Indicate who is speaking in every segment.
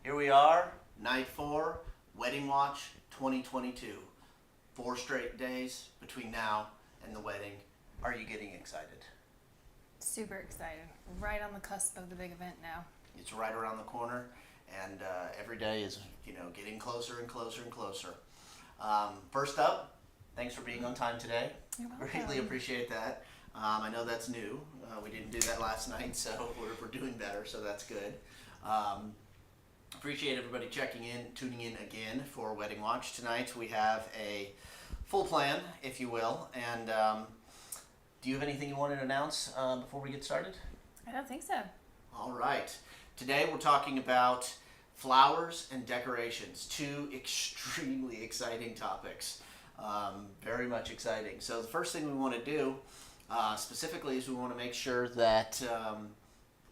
Speaker 1: Here we are, night 4, Wedding Watch 2022. 4 straight days between now and the wedding. Are you getting excited?
Speaker 2: Super excited. Right on the cusp of the big event now.
Speaker 1: It's right around the corner, and every day is, getting closer and closer and closer. First up, thanks for being on time today.
Speaker 2: You're welcome.
Speaker 1: Greatly appreciate that. I know that's new. We didn't do that last night, so we're doing better, so that's good. Appreciate everybody checking in, tuning in again for Wedding Watch. Tonight we have a full plan, if you will, and do you have anything you want to announce before we get started?
Speaker 2: I don't think so.
Speaker 1: All right. Today we're talking about flowers and decorations, 2 extremely exciting topics. Very much exciting. So the first thing we want to do specifically is we want to make sure that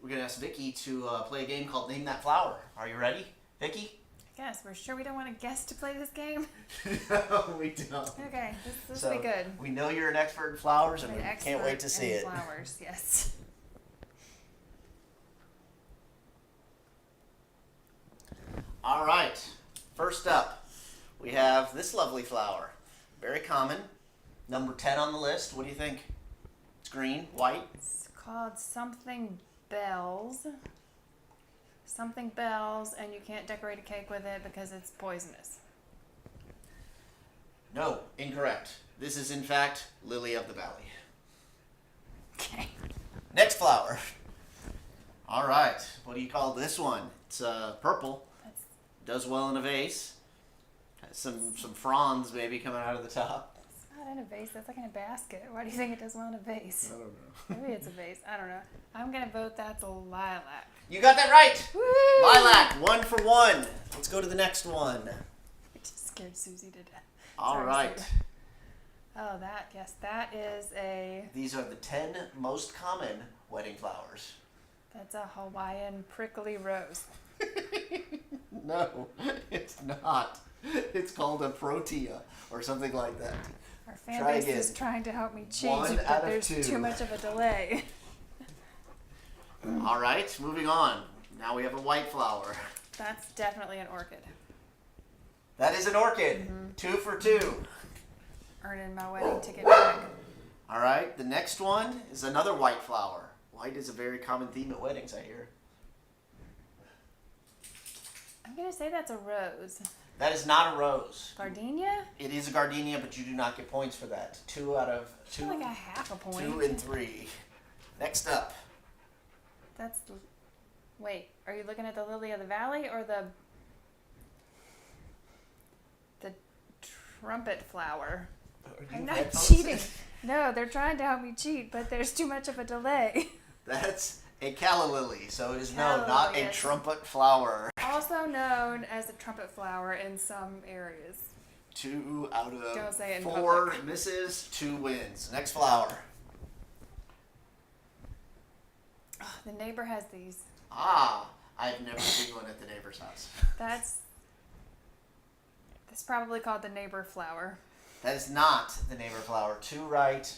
Speaker 1: we're going to ask Vicky to play a game called Name That Flower. Are you ready, Vicky?
Speaker 2: I guess. We're sure we don't want a guest to play this game?
Speaker 1: No, we don't.
Speaker 2: Okay, this will be good.
Speaker 1: We know you're an expert in flowers, and
Speaker 2: An
Speaker 1: we can't
Speaker 2: expert
Speaker 1: wait to see
Speaker 2: in
Speaker 1: it.
Speaker 2: flowers, yes.
Speaker 1: All right. First up, we have this lovely flower. Very common. Number 10 on the list. What do you think? It's green, white.
Speaker 2: It's called something bells. Something bells, and you can't decorate a cake with it because it's poisonous.
Speaker 1: No, incorrect. This is, in fact, lily of the valley.
Speaker 2: Okay.
Speaker 1: Next flower. All right. What do you call this one? It's purple.
Speaker 2: That's
Speaker 1: Does well in a vase. Has some fronds maybe coming out of the top.
Speaker 2: it's not in a vase. That's like in a basket. Why do you think it does well in a vase?
Speaker 1: I don't know.
Speaker 2: Maybe it's a vase. I don't know. I'm gonna vote that's a lilac.
Speaker 1: You got that right.
Speaker 2: Woo!
Speaker 1: Lilac, 1 for 1. Let's go to the next one.
Speaker 2: I just scared Susie to death.
Speaker 1: All
Speaker 2: Sorry,
Speaker 1: right.
Speaker 2: Susie. Oh, that is a,
Speaker 1: These are the 10 most common wedding flowers.
Speaker 2: that's a Hawaiian prickly rose.
Speaker 1: No, it's not. It's called a protea or something like that.
Speaker 2: Our fan
Speaker 1: Try
Speaker 2: base
Speaker 1: again.
Speaker 2: is trying to help me cheat,
Speaker 1: 1
Speaker 2: but
Speaker 1: out of
Speaker 2: there's
Speaker 1: 2.
Speaker 2: too much of a delay.
Speaker 1: All right, moving on. Now we have a white flower.
Speaker 2: That's definitely an orchid.
Speaker 1: That is an orchid. 2 for 2.
Speaker 2: Earning my wedding ticket back.
Speaker 1: All right, the next one is another white flower. White is a very common theme at weddings, I hear.
Speaker 2: I'm gonna say that's a rose.
Speaker 1: That is not a rose.
Speaker 2: Gardenia?
Speaker 1: It is a gardenia, but you do not get points for that. 2 out of
Speaker 2: I feel
Speaker 1: 2.
Speaker 2: like I have a point.
Speaker 1: 2 and 3. Next up.
Speaker 2: That's the, wait, are you looking at the lily of the valley or the trumpet flower? I'm not cheating. No, they're trying to help me cheat, but there's too much of a delay.
Speaker 1: That's a calla lily, so it is
Speaker 2: Calla
Speaker 1: not
Speaker 2: lily,
Speaker 1: a
Speaker 2: yes.
Speaker 1: trumpet flower.
Speaker 2: Also known as a trumpet flower in some areas.
Speaker 1: 2 out of
Speaker 2: Don't say it in
Speaker 1: 4
Speaker 2: public.
Speaker 1: misses, 2 wins. Next flower.
Speaker 2: Oh, the neighbor has these.
Speaker 1: Ah, I've never seen one at the neighbor's house.
Speaker 2: That's probably called the neighbor flower.
Speaker 1: That is not the neighbor flower. 2 right,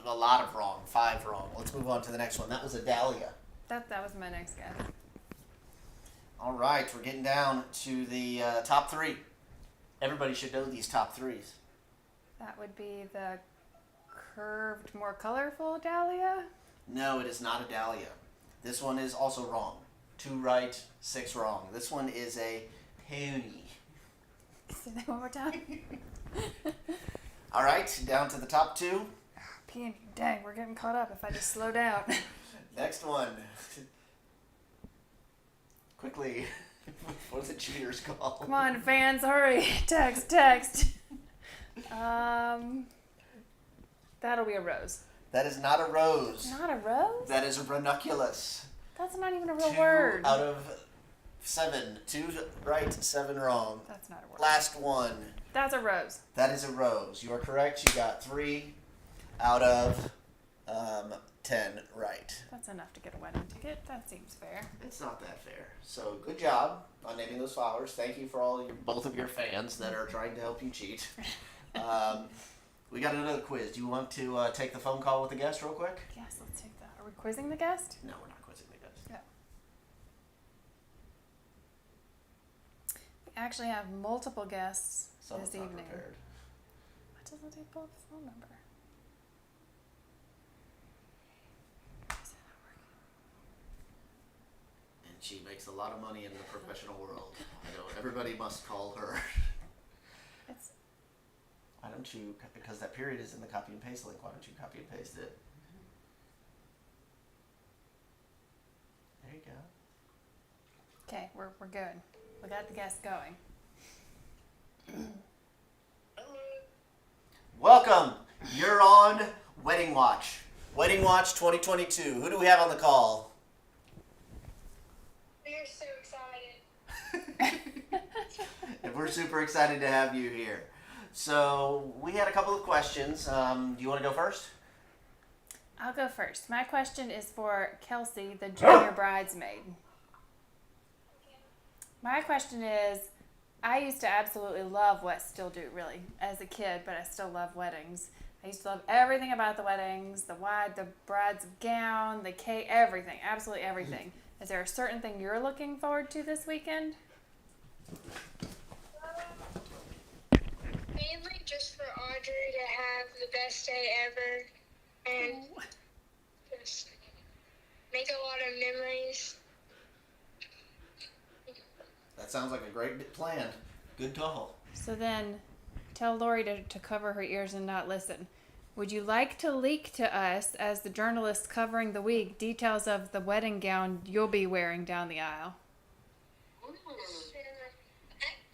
Speaker 1: a lot of wrong, 5 wrong. Let's move on to the next one. That was a dahlia.
Speaker 2: That was my next guess.
Speaker 1: All right, we're getting down to the top 3. Everybody should know these top 3s.
Speaker 2: That would be the curved, more colorful dahlia.
Speaker 1: No, it is not a dahlia. This one is also wrong. 2 right, 6 wrong. This one is a peony.
Speaker 2: Say that one more time.
Speaker 1: All right, down to the top 2.
Speaker 2: Peony. Dang, we're getting caught up if I just slow down.
Speaker 1: Next one. Quickly. What are the cheaters called?
Speaker 2: Come on, fans, hurry. Text. That'll be a rose.
Speaker 1: That is not a rose.
Speaker 2: Not a rose?
Speaker 1: That is a ranunculus.
Speaker 2: That's not even a real
Speaker 1: 2
Speaker 2: word.
Speaker 1: out of 7. 2 right, 7 wrong.
Speaker 2: That's not a word.
Speaker 1: Last one.
Speaker 2: That's a rose.
Speaker 1: That is a rose. You are correct. You got 3 out of 10 right.
Speaker 2: That's enough to get a wedding ticket. That seems fair.
Speaker 1: It's not that fair. So good job on naming those flowers. Thank you for both of your fans that are trying to help you cheat. We got another quiz. Do you want to take the phone call with the guest real quick?
Speaker 2: Yes, let's take that. Are we quizzing the guest?
Speaker 1: No, we're not quizzing the guest.
Speaker 2: Yeah. actually have multiple guests
Speaker 1: Someone's
Speaker 2: this
Speaker 1: not
Speaker 2: evening.
Speaker 1: prepared.
Speaker 2: Why doesn't it pull up the phone number?
Speaker 1: And she makes a lot of money in the professional world. I know everybody must call her.
Speaker 2: It's
Speaker 1: Why don't you, because that period is in the copy and paste link, why don't you copy and paste it? There you go.
Speaker 2: okay. We're good. We got the guest going.
Speaker 1: Welcome. You're on Wedding Watch. Wedding Watch 2022. Who do we have on the call?
Speaker 3: We are so excited.
Speaker 1: And we're super excited to have you here. So we had a couple of questions. Do you want to go first?
Speaker 2: I'll go first. My question is for Kelsey, the junior bridesmaid. My question is, I used to absolutely love still do really, as a kid, but I still love weddings. I used to love everything about the weddings, the bride's gown, the cake, everything, absolutely everything. Is there a certain thing you're looking forward to this weekend?
Speaker 3: Mainly just for Audrey to have the best day ever and just make a lot of memories.
Speaker 1: That sounds like a great plan. Good call.
Speaker 2: So then, tell Lori to cover her ears and not listen. Would you like to leak to us, as the journalist covering the week, details of the wedding gown you'll be wearing down the aisle?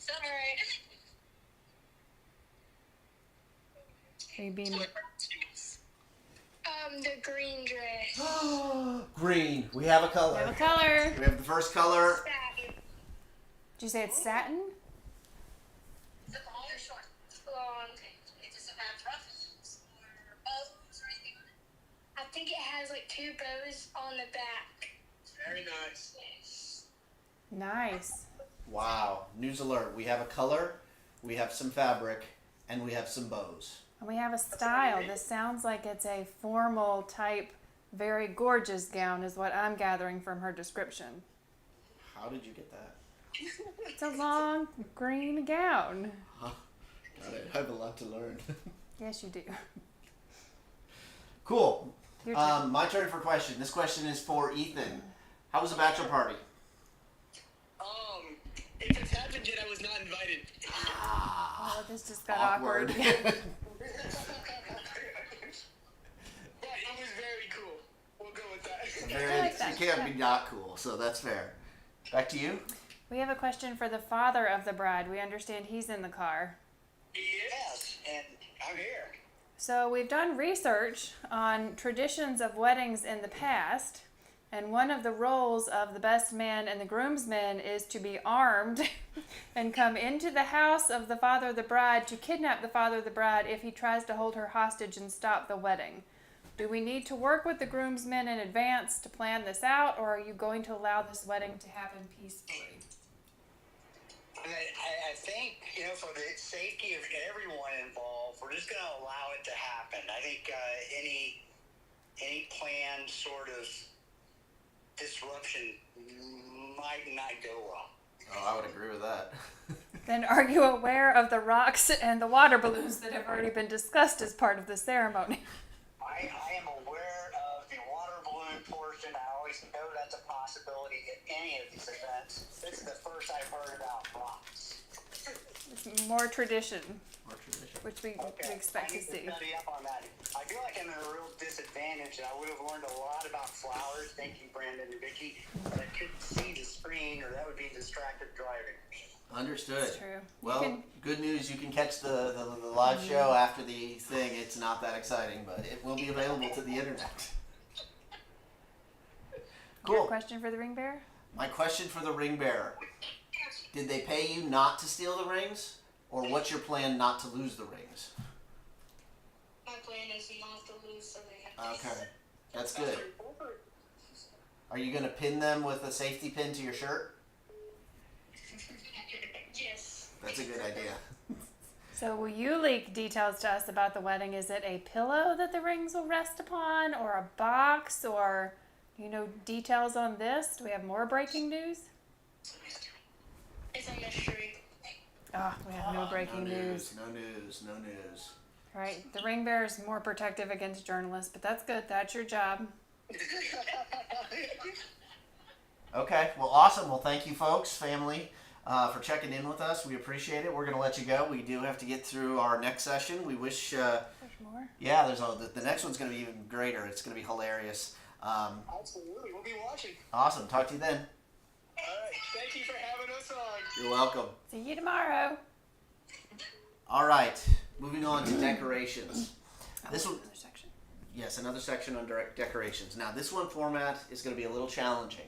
Speaker 3: Alright.
Speaker 2: Are you being
Speaker 3: The green dress.
Speaker 1: Green. We have a color.
Speaker 2: have a color?
Speaker 1: We have the first color.
Speaker 3: Satin.
Speaker 2: Did you say it's satin?
Speaker 3: Long. I think it has like 2 bows on the back.
Speaker 4: Very nice.
Speaker 2: Nice.
Speaker 1: Wow. News alert. We have a color, we have some fabric, and we have some bows.
Speaker 2: And we have a style. This sounds like it's a formal type, very gorgeous gown, is what I'm gathering from her description.
Speaker 1: How did you get that?
Speaker 2: It's a long green gown.
Speaker 1: Got it. I have a lot to learn.
Speaker 2: Yes, you do.
Speaker 1: Cool.
Speaker 2: Your turn.
Speaker 1: My turn for question. This question is for Ethan. How was the bachelor party?
Speaker 4: If it's happened yet, I was not invited.
Speaker 2: Oh, this just got awkward.
Speaker 4: But it was very cool. We'll go with that.
Speaker 1: Very,
Speaker 2: like that.
Speaker 1: it can't be not cool, so that's fair. Back to you.
Speaker 2: We have a question for the father of the bride. We understand he's in the car.
Speaker 4: Yes, and I'm here.
Speaker 2: So we've done research on traditions of weddings in the past, and one of the roles of the best man and the groomsmen is to be armed and come into the house of the father of the bride to kidnap the father of the bride if he tries to hold her hostage and stop the wedding. Do we need to work with the groomsmen in advance to plan this out, or are you going to allow this wedding to happen peacefully?
Speaker 5: I think, for the safety of everyone involved, we're just going to allow it to happen. I think any planned sort of disruption might not go well.
Speaker 1: Oh, I would agree with that.
Speaker 2: Then are you aware of the rocks and the water balloons that have already been discussed as part of the ceremony?
Speaker 5: I am aware of the water balloon portion. I always know that's a possibility at any of these events. This is the first I've heard about rocks.
Speaker 2: It's more tradition,
Speaker 1: More tradition.
Speaker 2: which we expect
Speaker 5: I
Speaker 2: to
Speaker 5: need
Speaker 2: see.
Speaker 5: to study up on that. I feel like I'm at a real disadvantage, and I would have learned a lot about flowers. Thank you, Brandon and Vicky. But I couldn't see the screen, or that would be distracted driving.
Speaker 1: Understood.
Speaker 2: It's true.
Speaker 1: Well,
Speaker 2: You can-
Speaker 1: good news. You can catch the live show after the thing. It's not that exciting, but it will be available to the internet.
Speaker 2: Your
Speaker 1: Cool.
Speaker 2: question for the ring bearer?
Speaker 1: My question for the ring bearer. Did they pay you not to steal the rings? Or what's your plan not to lose the rings?
Speaker 3: My plan is not to lose the ring.
Speaker 1: Okay. That's good. Are you going to pin them with a safety pin to your shirt?
Speaker 3: Yes.
Speaker 1: That's a good idea.
Speaker 2: So will you leak details to us about the wedding? Is it a pillow that the rings will rest upon, or a box, or details on this? Do we have more breaking news?
Speaker 3: It's a mystery.
Speaker 2: Oh, we have no breaking
Speaker 1: no
Speaker 2: news.
Speaker 1: No news. No news.
Speaker 2: Right. The ring bearer is more protective against journalists, but that's good. That's your job.
Speaker 1: Okay. Well, awesome. Well, thank you, folks, family, for checking in with us. We appreciate it. We're going to let you go. We do have to get through our next session. We wish.
Speaker 2: There's more.
Speaker 1: Yeah. The next one's going to be even greater. It's going to be hilarious.
Speaker 4: Absolutely. We'll be watching.
Speaker 1: Awesome. Talk to you then.
Speaker 4: All right. Thank you for having us on.
Speaker 1: You're welcome.
Speaker 2: See you tomorrow.
Speaker 1: All right. Moving on to decorations. This one.
Speaker 2: Another section.
Speaker 1: Yes, another section on decorations. Now, this one format is going to be a little challenging.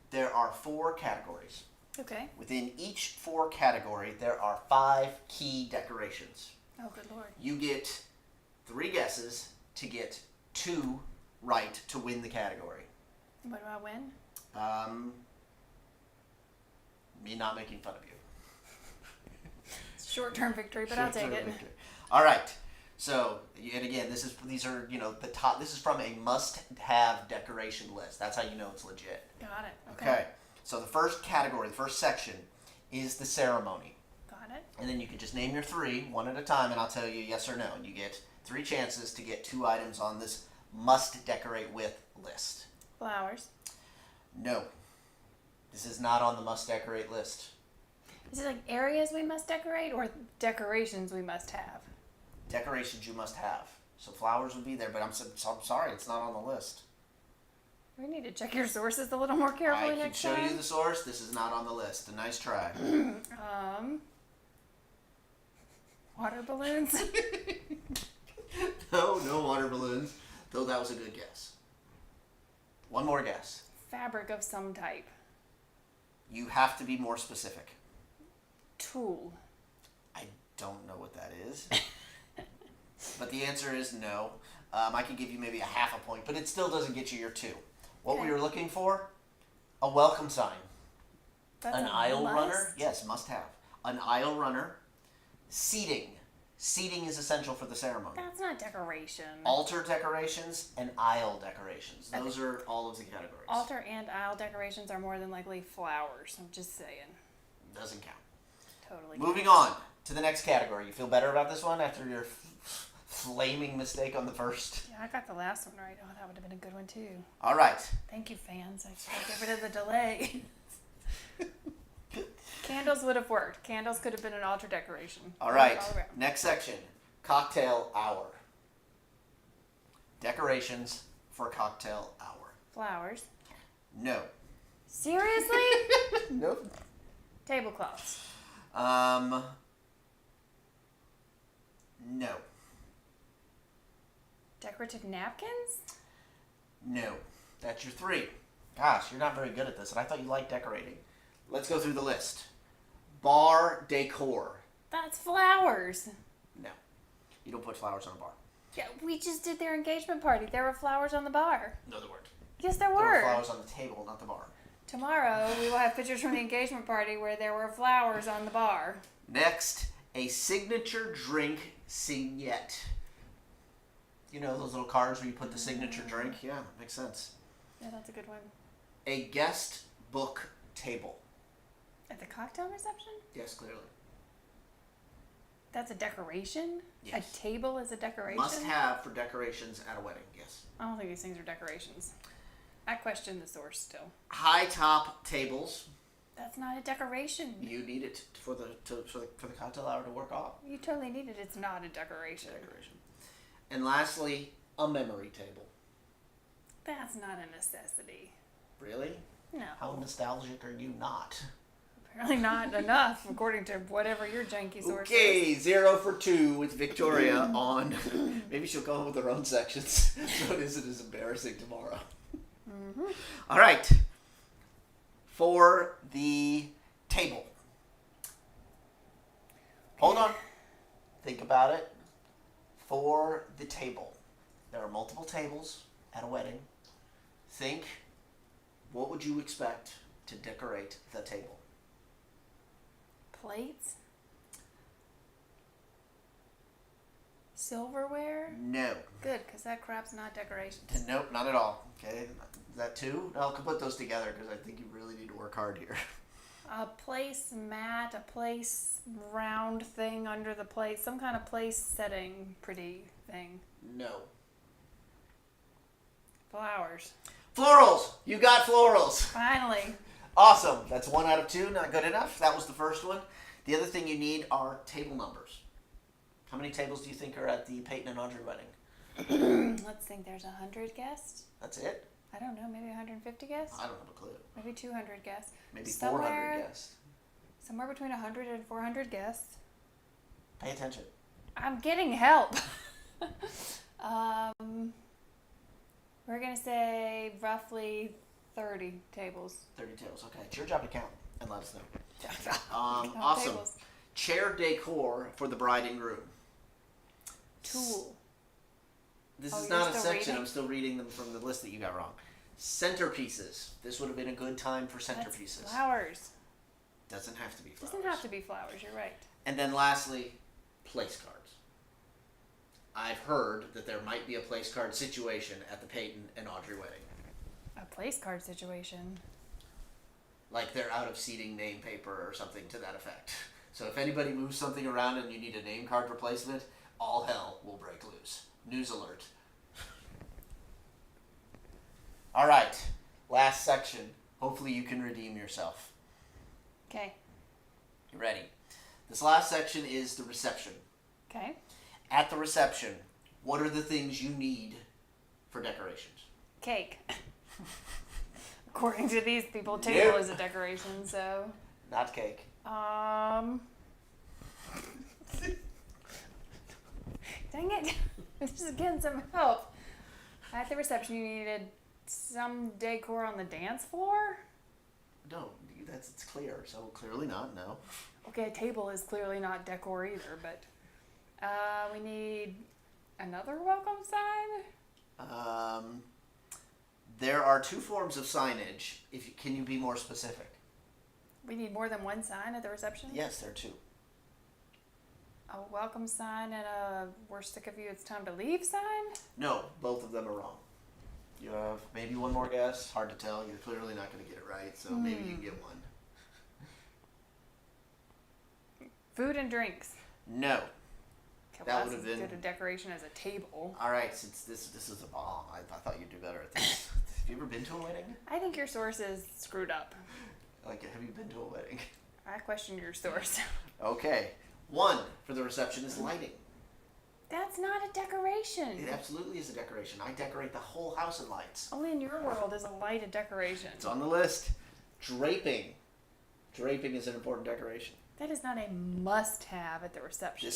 Speaker 1: There are 4 categories.
Speaker 2: Okay.
Speaker 1: Within each 4 category, there are 5 key decorations.
Speaker 2: Oh, good lord.
Speaker 1: You get 3 guesses to get 2 right to win the category.
Speaker 2: What do I win?
Speaker 1: Me not making fun of you.
Speaker 2: Short-term victory, but I'll take it.
Speaker 1: All right. So, and again, these are the top. This is from a must-have decoration list. That's how you know it's legit.
Speaker 2: Got it.
Speaker 1: Okay. So the first category, the first section, is the ceremony,
Speaker 2: Got it.
Speaker 1: and then you can just name your 3 one at a time, and I'll tell you yes or no. And you get 3 chances to get 2 items on this must decorate with list.
Speaker 2: Flowers.
Speaker 1: No, this is not on the must decorate list.
Speaker 2: Is it like areas we must decorate or decorations we must have?
Speaker 1: Decorations you must have. So flowers would be there, but I'm sorry, it's not on the list.
Speaker 2: We need to check your sources a little more carefully
Speaker 1: I can
Speaker 2: next
Speaker 1: show
Speaker 2: time.
Speaker 1: you the source. This is not on the list. A nice try.
Speaker 2: Water balloons.
Speaker 1: No water balloons. Though that was a good guess. One more guess.
Speaker 2: Fabric of some type.
Speaker 1: You have to be more specific.
Speaker 2: Tool.
Speaker 1: I don't know what that is. But the answer is no. I could give you maybe a half a point, but it still doesn't get you your 2. What we
Speaker 2: Okay.
Speaker 1: were looking for? A welcome sign.
Speaker 2: That's
Speaker 1: An
Speaker 2: a
Speaker 1: aisle
Speaker 2: must?
Speaker 1: runner. Yes, must have. An aisle runner. Seating. Seating is essential for the ceremony.
Speaker 2: That's not decoration.
Speaker 1: Altar decorations and aisle decorations. Those are all of the categories.
Speaker 2: Altar and aisle decorations are more than likely flowers. I'm just saying.
Speaker 1: Doesn't count.
Speaker 2: Totally.
Speaker 1: Moving on to the next category. You feel better about this one after your flaming mistake on the first?
Speaker 2: Yeah, I got the last one right. Oh, that would have been a good one too.
Speaker 1: All right.
Speaker 2: Thank you, fans. I tried to get rid of the delay. Candles would have worked. Candles could have been an altar decoration.
Speaker 1: All right.
Speaker 2: All around.
Speaker 1: Next section. Cocktail hour. Decorations for cocktail hour.
Speaker 2: Flowers.
Speaker 1: No.
Speaker 2: Seriously?
Speaker 1: Nope.
Speaker 2: Tablecloths.
Speaker 1: No.
Speaker 2: Decorative napkins?
Speaker 1: No. That's your 3. Gosh, you're not very good at this, and I thought you liked decorating. Let's go through the list. Bar decor.
Speaker 2: That's flowers.
Speaker 1: No. You don't put flowers on a bar.
Speaker 2: Yeah, we just did their engagement party. There were flowers on the bar.
Speaker 1: No, there weren't.
Speaker 2: Yes, there
Speaker 1: There were
Speaker 2: were.
Speaker 1: flowers on the table, not the bar.
Speaker 2: Tomorrow, we will have pictures from the engagement party where there were flowers on the bar.
Speaker 1: Next, a signature drink vignette. You know those little cards where you put the signature drink? Yeah, makes sense.
Speaker 2: Yeah, that's a good one.
Speaker 1: A guest book table.
Speaker 2: At the cocktail reception?
Speaker 1: Yes, clearly.
Speaker 2: That's a decoration?
Speaker 1: Yes.
Speaker 2: A table is a decoration?
Speaker 1: Must have for decorations at a wedding, yes.
Speaker 2: I don't think these things are decorations. I question the source still.
Speaker 1: High top tables.
Speaker 2: That's not a decoration.
Speaker 1: You need it for the cocktail hour to work off.
Speaker 2: You totally need it. It's not a decoration.
Speaker 1: Decoration. And lastly, a memory table.
Speaker 2: That's not a necessity.
Speaker 1: Really?
Speaker 2: No.
Speaker 1: How nostalgic are you not?
Speaker 2: Apparently not enough, according to whatever your janky source is.
Speaker 1: Okay, 0 for 2 with Victoria on. Maybe she'll come up with her own sections so it isn't as embarrassing tomorrow. All right. For the table. Hold on. Think about it. For the table. There are multiple tables at a wedding. Think, what would you expect to decorate the table?
Speaker 2: Plates? Silverware?
Speaker 1: No.
Speaker 2: Good, because that crap's not decorations.
Speaker 1: Nope, not at all. Okay, is that 2? No, I'll put those together because I think you really need to work hard here.
Speaker 2: A place mat, a place round thing under the place, some kind of place setting pretty thing.
Speaker 1: No.
Speaker 2: Flowers.
Speaker 1: Florals! You got florals!
Speaker 2: Finally.
Speaker 1: Awesome. That's 1 out of 2. Not good enough. That was the first one. The other thing you need are table numbers. How many tables do you think are at the Peyton and Audrey wedding?
Speaker 2: Let's think there's 100 guests.
Speaker 1: That's it?
Speaker 2: I don't know, maybe 150 guests?
Speaker 1: I don't have a clue.
Speaker 2: Maybe 200 guests.
Speaker 1: Maybe
Speaker 2: Somewhere-
Speaker 1: 400 guests.
Speaker 2: Somewhere between 100 and 400 guests.
Speaker 1: Pay attention.
Speaker 2: I'm getting help. We're going to say roughly 30 tables.
Speaker 1: 30 tables. Okay. It's your job to count and let us know.
Speaker 2: Count
Speaker 1: Awesome.
Speaker 2: tables.
Speaker 1: Chair decor for the bride and groom.
Speaker 2: Tool.
Speaker 1: This
Speaker 2: Oh,
Speaker 1: is
Speaker 2: you're
Speaker 1: not a
Speaker 2: still
Speaker 1: section.
Speaker 2: reading?
Speaker 1: I'm still reading them from the list that you got wrong. Centerpieces. This would have been a good time for
Speaker 2: That's
Speaker 1: centerpieces.
Speaker 2: Doesn't
Speaker 1: Doesn't have to be flowers.
Speaker 2: have to be flowers, you're right.
Speaker 1: And then lastly, place cards. I've heard that there might be a place card situation at the Peyton and Audrey wedding.
Speaker 2: A place card situation.
Speaker 1: Like they're out of seating name paper or something to that effect. So if anybody moves something around and you need a name card replacement, all hell will break loose. News alert. All right, last section. Hopefully you can redeem yourself.
Speaker 2: Okay.
Speaker 1: You ready? This last section is the reception.
Speaker 2: Okay.
Speaker 1: At the reception, what are the things you need for decorations?
Speaker 2: Cake. According to these people, table
Speaker 1: Nope.
Speaker 2: is a decoration, so.
Speaker 1: Not cake.
Speaker 2: Dang it. This is getting some help. At the reception, you needed some decor on the dance floor?
Speaker 1: No, it's clear. So clearly not. No.
Speaker 2: Okay, a table is clearly not decor either, but we need another welcome sign?
Speaker 1: There are 2 forms of signage. Can you be more specific?
Speaker 2: We need more than one sign at the reception?
Speaker 1: Yes, there are 2.
Speaker 2: A welcome sign and a we're sick of you, it's time to leave sign?
Speaker 1: No, both of them are wrong. You have maybe one more guess. Hard to tell. You're clearly not going to get it right, so maybe you can get one.
Speaker 2: Food and drinks.
Speaker 1: No.
Speaker 2: Okay,
Speaker 1: That
Speaker 2: well,
Speaker 1: would
Speaker 2: that's
Speaker 1: have
Speaker 2: as
Speaker 1: been-
Speaker 2: good a decoration as a table.
Speaker 1: All right, since this is a bomb, I thought you'd do better at this. Have you ever been to a wedding?
Speaker 2: I think your source is screwed up.
Speaker 1: Like, have you been to a wedding?
Speaker 2: I question your source.
Speaker 1: Okay. 1 for the reception is lighting.
Speaker 2: That's not a decoration.
Speaker 1: It absolutely is a decoration. I decorate the whole house in lights.
Speaker 2: Only in your world is a light a decoration.
Speaker 1: It's on the list. Draping. Draping is an important decoration.
Speaker 2: That is not a must-have at the reception.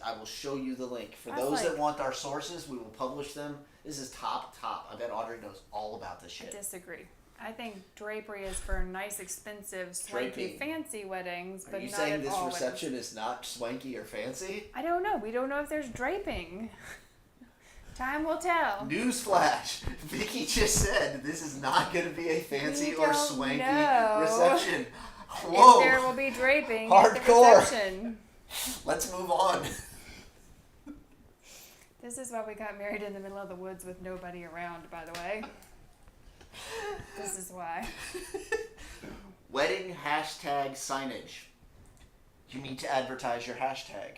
Speaker 1: I will show you the link. For
Speaker 2: That's
Speaker 1: those that
Speaker 2: like-
Speaker 1: want our sources, we will publish them. This is top. I bet Audrey knows all about this
Speaker 2: I
Speaker 1: shit.
Speaker 2: disagree. I think drapery is for nice, expensive, swanky,
Speaker 1: Draping.
Speaker 2: fancy weddings,
Speaker 1: Are
Speaker 2: but
Speaker 1: you
Speaker 2: not
Speaker 1: saying
Speaker 2: at
Speaker 1: this
Speaker 2: all
Speaker 1: reception
Speaker 2: weddings.
Speaker 1: is not swanky or fancy?
Speaker 2: I don't know. We don't know if there's draping. Time will tell.
Speaker 1: Newsflash! Vicky just said this is not going to be a fancy
Speaker 2: We
Speaker 1: or
Speaker 2: don't
Speaker 1: swanky
Speaker 2: know.
Speaker 1: reception.
Speaker 2: If
Speaker 1: Whoa!
Speaker 2: there will be draping at the
Speaker 1: Hardcore.
Speaker 2: reception.
Speaker 1: Let's move on.
Speaker 2: This is why we got married in the middle of the woods with nobody around, by the way. This is why.
Speaker 1: Wedding hashtag signage. You need to advertise your hashtag.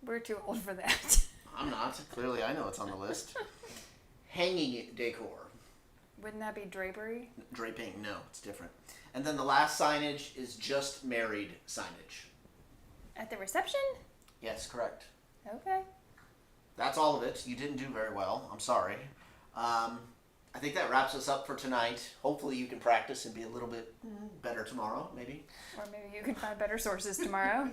Speaker 2: We're too old for that.
Speaker 1: I'm not. Clearly, I know it's on the list. Hanging decor.
Speaker 2: Wouldn't that be drapery?
Speaker 1: Draping, no, it's different. And then the last signage is just married signage.
Speaker 2: At the reception?
Speaker 1: Yes, correct.
Speaker 2: Okay.
Speaker 1: That's all of it. You didn't do very well. I'm sorry. I think that wraps us up for tonight. Hopefully you can practice and be a little bit better tomorrow, maybe.
Speaker 2: Or maybe you can find better sources tomorrow.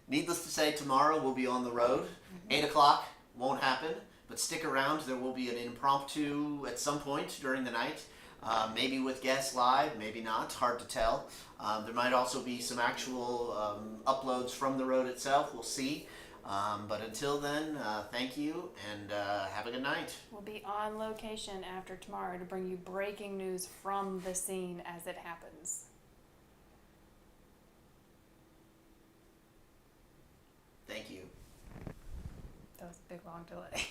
Speaker 1: Needless to say, tomorrow we'll be on the road. 8 o'clock won't happen, but stick around. There will be an impromptu at some point during the night. Maybe with guests live, maybe not. Hard to tell. There might also be some actual uploads from the road itself. We'll see. But until then, thank you and have a good night.
Speaker 2: We'll be on location after tomorrow to bring you breaking news from the scene as it happens.
Speaker 1: Thank you.
Speaker 2: That was a big long delay.